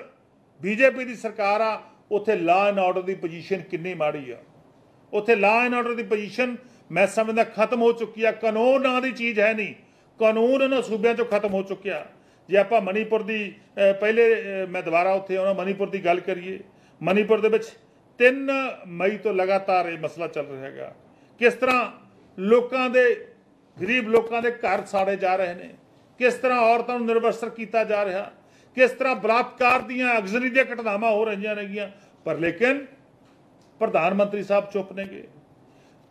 बीजेपी की सरकार आ, उत्थे लॉ एंड ऑर्डर की पोजीशन कितनी माड़ी आ। उत्थे लॉ एंड ऑर्डर की पोजीशन मैं समझदा खत्म हो चुकी है। कानून नां दी चीज़ है नहीं, कानून उन्हां सूबियां चों खत्म हो चुकिया। जे आपां मणिपुर की पहले मैं दोबारा उत्थे आउणा, मणिपुर की गल करिए, मणिपुर दे विच 3 मई तो लगातार ये मसला चल रहा है। किस तरह लोगों के, गरीब लोगों के घर साड़े जा रहे हैं, किस तरह औरतों को निर्वस्त्र किया जा रहा, किस तरह बलात्कार दियां अगजनी दी घटनावां हो रही नेगियां, पर लेकिन प्रधानमंत्री साहब चुप ने गे।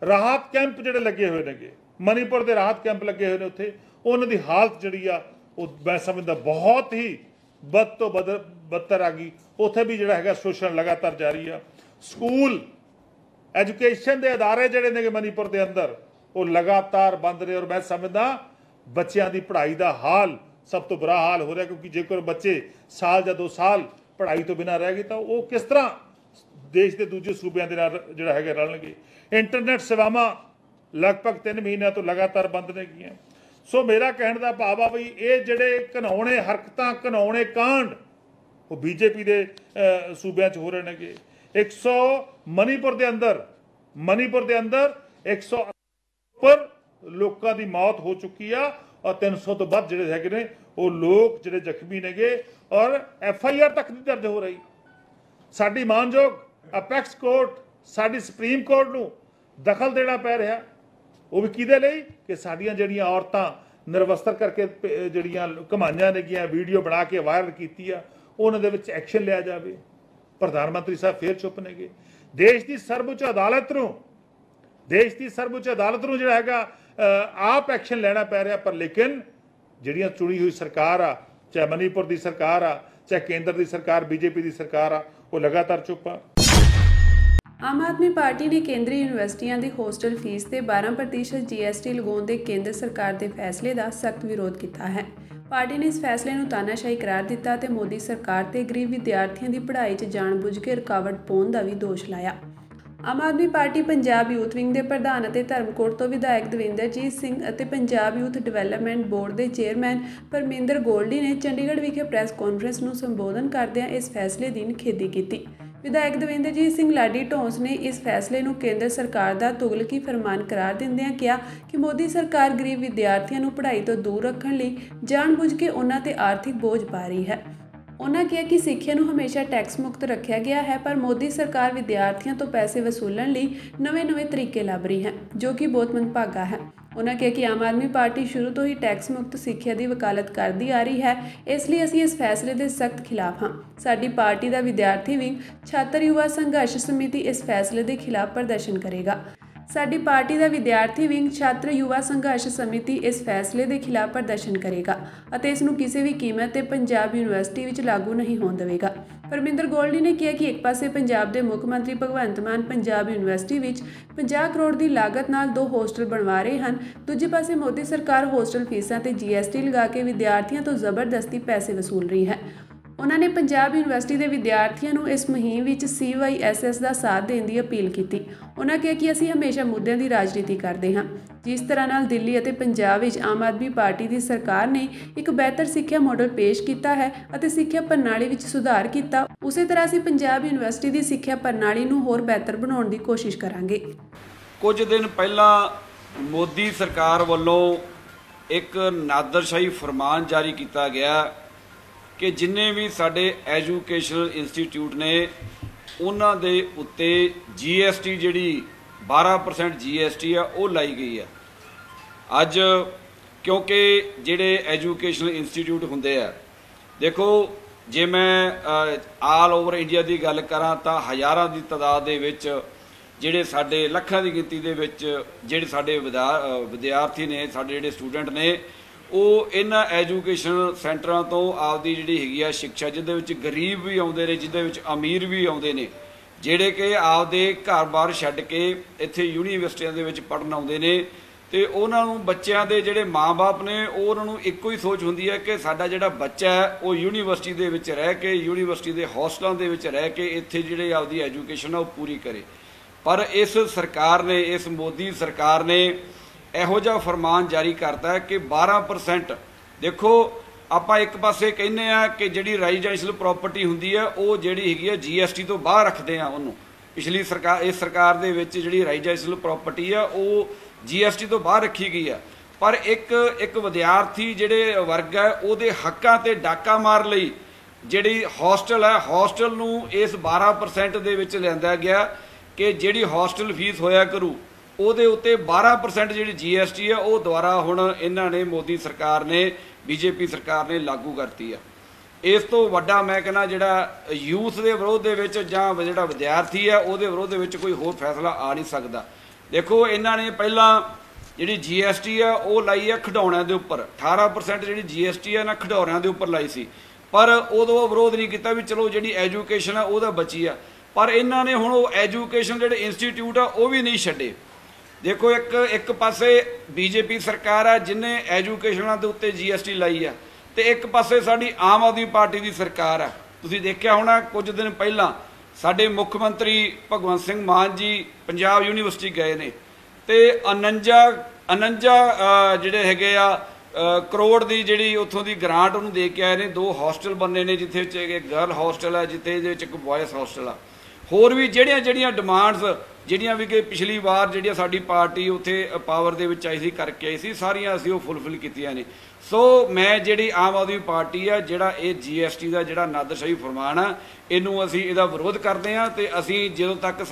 राहत कैंप जिहड़े लगे हुए ने, मणिपुर के राहत कैंप लगे हुए ने, उत्थे उन्हां दी हालत जिहड़ी आ वो मैं समझदा बहुत ही बद तो बदतर आ गई। उत्थे भी जिहड़ा हैगा शोषण लगातार जारी आ। स्कूल एजुकेशन के अदारे जिहड़े ने मणिपुर के अंदर वो लगातार बंद रहे, और मैं समझदा बच्चों की पढ़ाई का हाल सब तो बुरा हाल हो रहा, क्योंकि जेकर बच्चे साल या 2 साल पढ़ाई तो बिना रह गए तो वो किस तरह देश के दूजे सूबे के नाल जिहड़ा हैगा रलणगे। इंटरनेट सेवावां लगभग 3 महीनों तो लगातार बंद ने गईयां। सो मेरा कहने का भाव आ बई ये जिहड़े घिनौने हरकतां, घिनौने कांड वो बीजेपी के सूबे हो रहे हैं। 100 मणिपुर के अंदर 100 पर लोगों की मौत हो चुकी है, और 300 तो बाद जिहड़े हैगे ने वो लोग जिहड़े जख्मी नेगे, और FIR तक नहीं दर्ज हो रही। साडी मानयोग अपैक्स कोर्ट, साडी सुप्रीम कोर्ट नूं दखल देना पै रहा, वो भी किहदे लई कि साडियां जिहड़ियां औरतां निर्वस्त्र करके जिहड़ियां घमाइयां नेगियां, वीडियो बना के वायरल कीती आ, उन्हां दे विच एक्शन लिया जाए। प्रधानमंत्री साहब फिर चुप नेगे। देश की सर्वोच्च अदालत नूं जिहड़ा हैगा आप एक्शन लेना पै रहा, पर लेकिन जिहड़ियां चुनी हुई सरकार आ, चाहे मणिपुर की सरकार आ, चाहे केंद्र की सरकार बीजेपी की सरकार आ, वो लगातार चुप आ। आम आदमी पार्टी ने केंद्रीय यूनिवर्सिटियां दी होस्टल फीस ते 12% GST लगाउण दे केंद्र सरकार के फैसले का सख्त विरोध किया है। पार्टी ने इस फैसले को तानाशाही करार दिता ते मोदी सरकार ते गरीब विद्यार्थियों की पढ़ाई च जानबूझ के रुकावट पाउण का भी दोष लाया। आम आदमी पार्टी पंजाब यूथ विंग के प्रधान और धर्मकोट तो विधायक दविंदरजीत सिंह और पंजाब यूथ डिवेलपमेंट बोर्ड के चेयरमैन परमिंदर गोल्डी ने चंडीगढ़ विखे प्रैस कॉन्फ्रेंस में संबोधन करदਿਆਂ इस फैसले की निखेधी की। विधायक दविंदरजीत सिंह लाडी ढोंस ने इस फैसले को केंद्र सरकार का तुगलकी फरमान करार दिंदਿਆਂ कहा कि मोदी सरकार गरीब विद्यार्थियों को पढ़ाई तो दूर रखने लई जानबूझ के उन्हां ते आर्थिक बोझ पा रही है। उन्होंने कहा कि सिੱਖਿਆ ਨੂੰ हमेशा टैक्स मुक्त रखा गया है, पर मोदी सरकार विद्यार्थियों तो पैसे वसूलने लिए नवे तरीके लभ रही है, जो कि बहुत मंदभागा है। उन्होंने कहा कि आम आदमी पार्टी शुरू तो ही टैक्स मुक्त सिੱਖਿਆ की वकालत करती आ रही है, इसलिए असीं इस फैसले के सख्त खिलाफ हाँ। साडी पार्टी का विद्यार्थी विंग छात्र युवा संघर्ष समिति इस फैसले के खिलाफ प्रदर्शन करेगा। साडी पार्टी का विद्यार्थी विंग छात्र युवा संघर्ष समिति इस फैसले के खिलाफ प्रदर्शन करेगा ਅਤੇ ਇਸ ਨੂੰ ਕਿਸੇ भी कीमत ਤੇ पंजाब यूनिवर्सिटी ਵਿੱਚ लागू नहीं होने देगा। परमिंदर गोल्डी ने कहा कि एक पासे पंजाब के मुख्य मंत्री भगवंत मान पंजाब यूनिवर्सिटी में 50 करोड़ की लागत नाल 2 होस्टल बनवा रहे हैं, दूजे पासे मोदी सरकार होस्टल फीसां ते GST लगा के विद्यार्थियों तो जबरदस्ती पैसे वसूल रही है। उन्होंने पंजाब यूनिवर्सिटी के विद्यार्थियों को इस मुहिम में CYSS का साथ देने की अपील की। उन्होंने कहा कि असीं हमेशा मुद्दों की राजनीति करते हाँ। जिस तरह नाल दिल्ली और पंजाब में आम आदमी पार्टी की सरकार ने एक बेहतर सिੱਖਿਆ मॉडल पेश किया है और सिੱਖਿਆ प्रणाली में सुधार किया, उस तरह असीं पंजाब यूनिवर्सिटी की सिੱਖਿਆ प्रणाली को होर बेहतर बनाने की कोशिश करांगे। कुछ दिन पहला मोदी सरकार वालों एक नादरशाही फरमान जारी किया गया कि जिन्ने भी साडे एजुकेशनल इंस्टीट्यूट ने उन्हां दे उत्ते GST जिहड़ी 12% GST है वो लाई गई है। अज क्योंकि जिहड़े एजुकेशनल इंस्टीट्यूट हुंदे आ, देखो जे मैं आल ओवर इंडिया की गल करां तां हज़ारां की तादाद दे विच जिहड़े साडे लखां की गिनती दे विच जिहड़े साडे विद्यार्थी ने, साडे जिहड़े स्टूडेंट ने, ਉਹ ਇਹਨਾਂ ਐਜੂਕੇਸ਼ਨ ਸੈਂਟਰਾਂ ਤੋਂ ਆਪਦੀ ਜਿਹੜੀ ਹੈਗੀ ਆ ਸਿੱਖਿਆ, ਜਿਹਦੇ ਵਿੱਚ ਗਰੀਬ ਵੀ ਆਉਂਦੇ ਨੇ, ਜਿਹਦੇ ਵਿੱਚ ਅਮੀਰ ਵੀ ਆਉਂਦੇ ਨੇ, ਜਿਹੜੇ ਕਿ ਆਪਦੇ ਘਰ-ਬਾਰ ਛੱਡ ਕੇ ਇੱਥੇ ਯੂਨੀਵਰਸਿਟੀਆਂ ਦੇ ਵਿੱਚ ਪੜ੍ਹਨ ਆਉਂਦੇ ਨੇ, ਤੇ ਉਹਨਾਂ ਨੂੰ ਬੱਚਿਆਂ ਦੇ ਜਿਹੜੇ ਮਾਂ-ਬਾਪ ਨੇ ਉਹ ਉਹਨਾਂ ਨੂੰ ਇੱਕੋ ਹੀ ਸੋਚ ਹੁੰਦੀ ਹੈ ਕਿ ਸਾਡਾ ਜਿਹੜਾ ਬੱਚਾ ਹੈ ਉਹ ਯੂਨੀਵਰਸਿਟੀ ਦੇ ਵਿੱਚ ਰਹਿ ਕੇ, ਯੂਨੀਵਰਸਿਟੀ ਦੇ ਹੋਸਟਲਾਂ ਦੇ ਵਿੱਚ ਰਹਿ ਕੇ ਇੱਥੇ ਜਿਹੜੇ ਆਪਦੀ ਐਜੂਕੇਸ਼ਨ ਆ ਉਹ ਪੂਰੀ ਕਰੇ। ਪਰ ਇਸ ਸਰਕਾਰ ਨੇ, ਇਸ ਮੋਦੀ ਸਰਕਾਰ ਨੇ ਇਹੋ ਜਿਹਾ ਫਰਮਾਨ ਜਾਰੀ ਕਰਤਾ ਹੈ ਕਿ 12%। ਦੇਖੋ ਆਪਾਂ ਇੱਕ ਪਾਸੇ ਕਹਿੰਦੇ ਆ ਕਿ ਜਿਹੜੀ ਰੈਜ਼ੀਡੈਂਸ਼ੀਅਲ ਪ੍ਰਾਪਰਟੀ ਹੁੰਦੀ ਹੈ ਉਹ ਜਿਹੜੀ ਹੈਗੀ ਆ GST ਤੋਂ ਬਾਹਰ ਰੱਖਦੇ ਆ ਉਹਨੂੰ। ਪਿਛਲੀ ਸਰਕਾਰ, ਇਸ ਸਰਕਾਰ ਦੇ ਵਿੱਚ ਜਿਹੜੀ ਰੈਜ਼ੀਡੈਂਸ਼ੀਅਲ ਪ੍ਰਾਪਰਟੀ ਆ ਉਹ GST ਤੋਂ ਬਾਹਰ ਰੱਖੀ ਗਈ ਆ, ਪਰ ਇੱਕ ਵਿਦਿਆਰਥੀ ਜਿਹੜੇ ਵਰਗ ਹੈ ਉਹਦੇ ਹੱਕਾਂ ਤੇ ਡਾਕਾ ਮਾਰ ਲਈ ਜਿਹੜੀ ਹੋਸਟਲ ਹੈ, ਹੋਸਟਲ ਨੂੰ ਇਸ 12% ਦੇ ਵਿੱਚ ਲਿਆਂਦਾ ਗਿਆ ਕਿ ਜਿਹੜੀ ਹੋਸਟਲ ਫੀਸ ਹੋਇਆ ਕਰੂ ਉਹਦੇ ਉੱਤੇ 12% ਜਿਹੜੀ GST ਹੈ ਉਹ ਦੁਆਰਾ ਹੁਣ ਇਹਨਾਂ ਨੇ ਮੋਦੀ ਸਰਕਾਰ ਨੇ, BJP ਸਰਕਾਰ ਨੇ ਲਾਗੂ ਕਰਤੀ ਆ। ਇਸ ਤੋਂ ਵੱਡਾ ਮੈਂ ਕਹਿੰਦਾ ਜਿਹੜਾ ਯੂਥ ਦੇ ਵਿਰੋਧ ਦੇ ਵਿੱਚ ਜਾਂ ਜਿਹੜਾ ਵਿਦਿਆਰਥੀ ਹੈ ਉਹਦੇ ਵਿਰੋਧ ਦੇ ਵਿੱਚ ਕੋਈ ਹੋਰ ਫੈਸਲਾ ਆ ਨਹੀਂ ਸਕਦਾ। ਦੇਖੋ ਇਹਨਾਂ ਨੇ ਪਹਿਲਾਂ ਜਿਹੜੀ GST ਹੈ ਉਹ ਲਾਈ ਹੈ ਖਿਡੌਣਿਆਂ ਦੇ ਉੱਪਰ, 18% ਜਿਹੜੀ GST ਹੈ ਨਾ ਖਿਡੌਣਿਆਂ ਦੇ ਉੱਪਰ ਲਾਈ ਸੀ, ਪਰ ਉਦੋਂ ਵਿਰੋਧ ਨਹੀਂ ਕੀਤਾ ਵੀ ਚਲੋ ਜਿਹੜੀ ਐਜੂਕੇਸ਼ਨ ਆ ਉਹਦਾ ਬਚੀ ਆ। ਪਰ ਇਹਨਾਂ ਨੇ ਹੁਣ ਉਹ ਐਜੂਕੇਸ਼ਨ ਜਿਹੜੇ ਇੰਸਟੀਟਿਊਟ ਆ ਉਹ ਵੀ ਨਹੀਂ ਛੱਡੇ। देखो एक पासे BJP सरकार है जिन्हें एजुकेशनों के उत्ते GST लाई है, तो एक पासे साडी आम आदमी पार्टी की सरकार है। तुसीं देखिया होना कुछ दिन पहला साडे मुख मंत्री भगवंत सिंह मान जी पंजाब यूनीवर्सिटी गए ने, तो 49 जिहड़े हैगे आ करोड़ की जिहड़ी उत्थों की ग्रांट उन्होंने दे के आए ने। 2 हॉस्टल बने ने, जिथे एक गर्ल हॉस्टल है, जिथे एक बॉयज़ हॉस्टल है। होर भी ਜਿਹੜੀਆਂ डिमांड्स ਜਿਹੜੀਆਂ भी कि पिछली वार ਜਿਹੜੀ ਸਾਡੀ पार्टी ਉੱਥੇ पावर ਦੇ ਵਿੱਚ ਆਈ ਸੀ ਕਰਕੇ ਆਈ ਸੀ, ਸਾਰੀਆਂ ਅਸੀਂ ਉਹ ਫੁੱਲਫਿਲ ਕੀਤੀਆਂ ਨੇ। ਸੋ ਮੈਂ ਜਿਹੜੀ ਆਮ ਆਦਮੀ ਪਾਰਟੀ ਆ ਜਿਹੜਾ ਇਹ GST ਦਾ ਜਿਹੜਾ ਨਾਦਰਸ਼ਾਹੀ ਫਰਮਾਨ ਆ ਇਹਨੂੰ ਅਸੀਂ ਇਹਦਾ ਵਿਰੋਧ ਕਰਦੇ ਆ, ਤੇ ਅਸੀਂ ਜਦੋਂ ਤੱਕ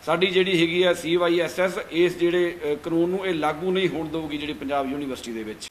ਸਾਡੀ ਜਿਹੜੀ ਹੈਗੀ ਆ CYSS ਇਸ ਜਿਹੜੇ ਕਾਨੂੰਨ ਨੂੰ ਇਹ ਲਾਗੂ ਨਹੀਂ ਹੋਣ ਦੇਊਗੀ ਜਿਹੜੀ ਪੰਜਾਬ ਯੂਨੀਵਰਸਿਟੀ ਦੇ ਵਿੱਚ।